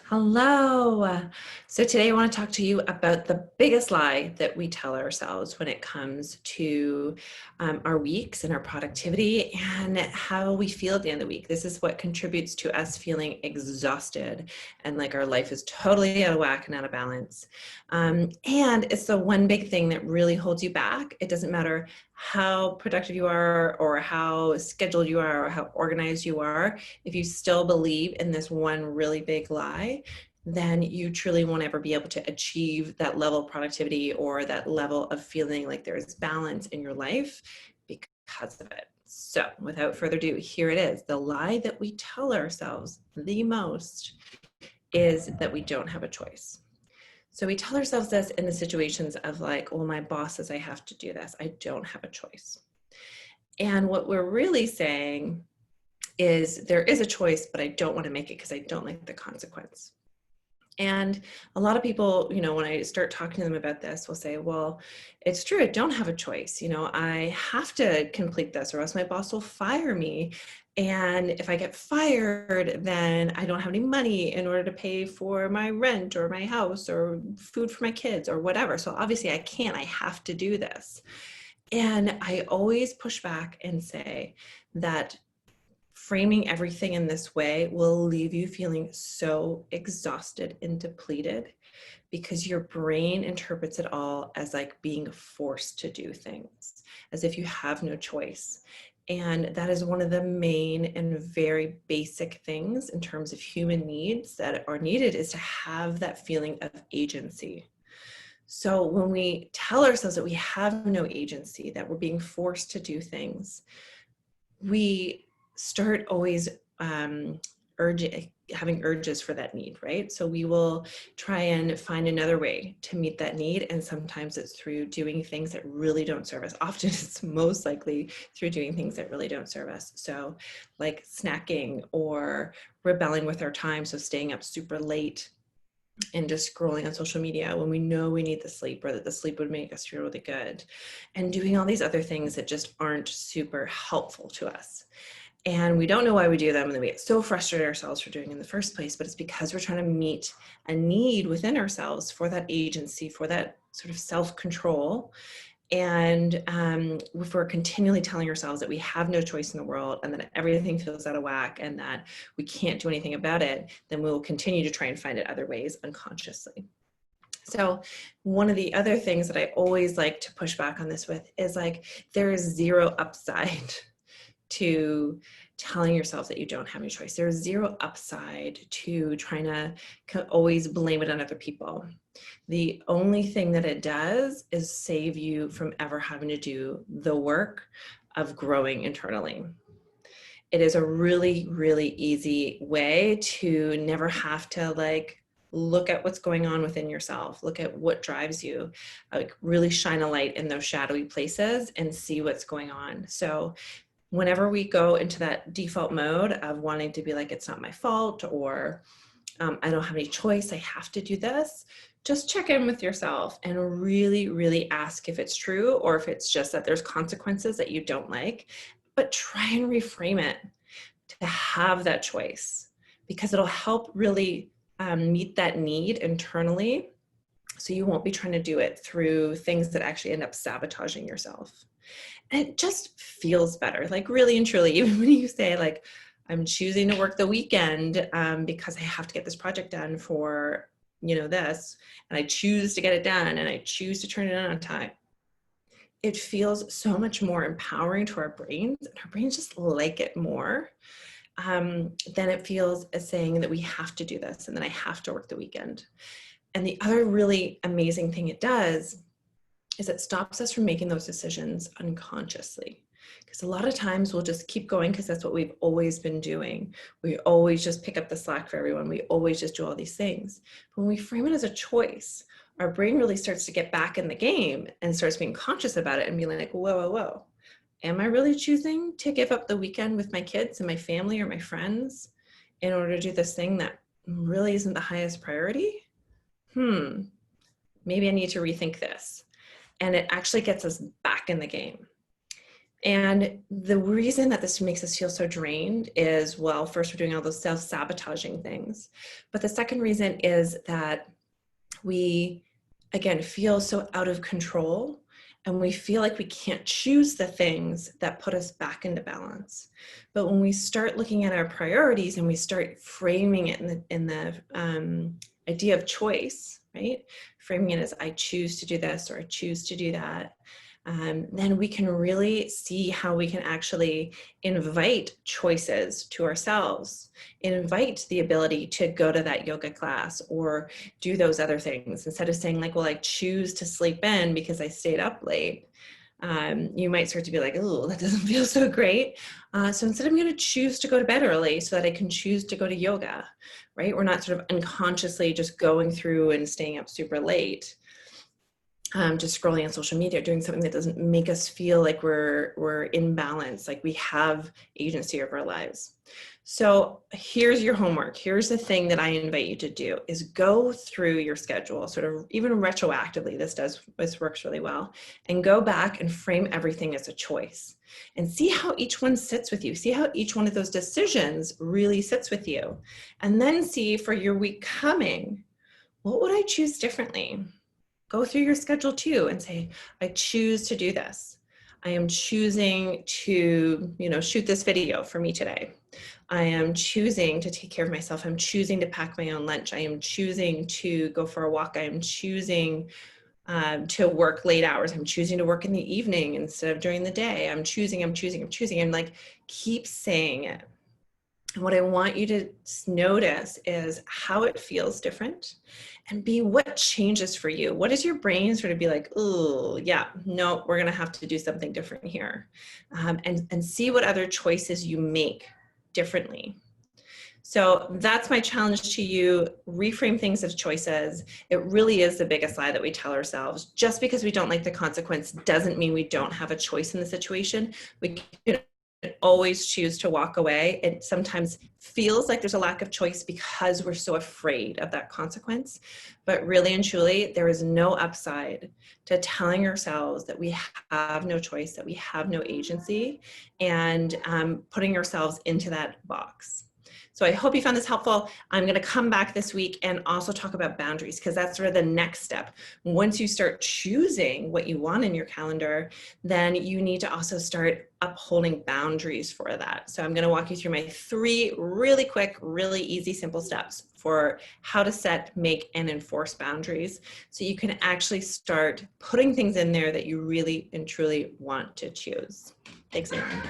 Hello. So today I want to talk to you about the biggest lie that we tell ourselves when it comes to our weeks and our productivity and how we feel at the end of the week. This is what contributes to us feeling exhausted and like our life is totally out of whack and out of balance. And it's the one big thing that really holds you back. It doesn't matter how productive you are or how scheduled you are or how organized you are. If you still believe in this one really big lie, then you truly won't ever be able to achieve that level of productivity or that level of feeling like there is balance in your life because of it. So without further ado, here it is. The lie that we tell ourselves the most is that we don't have a choice. So we tell ourselves this in the situations of like, well, my boss says I have to do this. I don't have a choice. And what we're really saying is there is a choice, but I don't want to make it because I don't like the consequence. And a lot of people, when I start talking to them about this, will say, well, it's true. I don't have a choice. I have to complete this or else my boss will fire me. And if I get fired, then I don't have any money in order to pay for my rent or my house or food for my kids or whatever. So obviously I can't, I have to do this. And I always push back and say that framing everything in this way will leave you feeling so exhausted and depleted because your brain interprets it all as like being forced to do things, as if you have no choice. And that is one of the main and very basic things in terms of human needs that are needed, is to have that feeling of agency. So when we tell ourselves that we have no agency, that we're being forced to do things, we start always having urges for that need, right? So we will try and find another way to meet that need. And sometimes it's through doing things that really don't serve us. Often it's most likely through doing things that really don't serve us. So like snacking or rebelling with our time. So staying up super late and just scrolling on social media when we know we need the sleep, or that the sleep would make us feel really good, and doing all these other things that just aren't super helpful to us. And we don't know why we do them, and then we get so frustrated ourselves for doing it in the first place, but it's because we're trying to meet a need within ourselves for that agency, for that sort of self-control. And if we're continually telling ourselves that we have no choice in the world and that everything feels out of whack and that we can't do anything about it, then we will continue to try and find it other ways unconsciously. So one of the other things that I always like to push back on this with is like, there is zero upside to telling yourself that you don't have any choice. There's zero upside to trying to always blame it on other people. The only thing that it does is save you from ever having to do the work of growing internally. It is a really, really easy way to never have to like look at what's going on within yourself, look at what drives you, like really shine a light in those shadowy places and see what's going on. So whenever we go into that default mode of wanting to be like, it's not my fault, or I don't have any choice, I have to do this, just check in with yourself and really, really ask if it's true or if it's just that there's consequences that you don't like, but try and reframe it to have that choice, because it'll help really meet that need internally. So you won't be trying to do it through things that actually end up sabotaging yourself. And it just feels better, like really and truly, even when you say like, I'm choosing to work the weekend because I have to get this project done for, this, and I choose to get it done and I choose to turn it in on time. It feels so much more empowering to our brains, and our brains just like it more than it feels as saying that we have to do this and then I have to work the weekend. And the other really amazing thing it does is it stops us from making those decisions unconsciously. Because a lot of times we'll just keep going because that's what we've always been doing. We always just pick up the slack for everyone. We always just do all these things. But when we frame it as a choice, our brain really starts to get back in the game and starts being conscious about it and being like, whoa, whoa, whoa. Am I really choosing to give up the weekend with my kids and my family or my friends in order to do this thing that really isn't the highest priority? Maybe I need to rethink this. And it actually gets us back in the game. And the reason that this makes us feel so drained is, well, first, we're doing all those self-sabotaging things. But the second reason is that we, again, feel so out of control, and we feel like we can't choose the things that put us back into balance. But when we start looking at our priorities and we start framing it in the idea of choice, right? Framing it as I choose to do this or I choose to do that, then we can really see how we can actually invite choices to ourselves, invite the ability to go to that yoga class or do those other things, instead of saying like, well, I choose to sleep in because I stayed up late. You might start to be like, oh, that doesn't feel so great. So instead, I'm going to choose to go to bed early so that I can choose to go to yoga, right? We're not sort of unconsciously just going through and staying up super late. Just scrolling on social media, doing something that doesn't make us feel like we're in balance, like we have agency over our lives. So here's your homework. Here's the thing that I invite you to do is go through your schedule, sort of even retroactively. This works really well, and go back and frame everything as a choice and see how each one sits with you. See how each one of those decisions really sits with you. And then see for your week coming, what would I choose differently? Go through your schedule too and say, I choose to do this. I am choosing to, shoot this video for me today. I am choosing to take care of myself. I'm choosing to pack my own lunch. I am choosing to go for a walk. I am choosing to work late hours. I'm choosing to work in the evening instead of during the day. I'm choosing. And like, keep saying it. And what I want you to notice is how it feels different, and B, what changes for you. What does your brain sort of be like, oh, yeah, no, we're going to have to do something different here. And see what other choices you make differently. So that's my challenge to you. Reframe things as choices. It really is the biggest lie that we tell ourselves. Just because we don't like the consequence doesn't mean we don't have a choice in the situation. We can always choose to walk away. It sometimes feels like there's a lack of choice because we're so afraid of that consequence. But really and truly, there is no upside to telling ourselves that we have no choice, that we have no agency, and putting ourselves into that box. So I hope you found this helpful. I'm going to come back this week and also talk about boundaries, because that's sort of the next step. Once you start choosing what you want in your calendar, then you need to also start upholding boundaries for that. So I'm going to walk you through my 3 really quick, really easy, simple steps for how to set, make, and enforce boundaries, so you can actually start putting things in there that you really and truly want to choose. Thanks, everyone.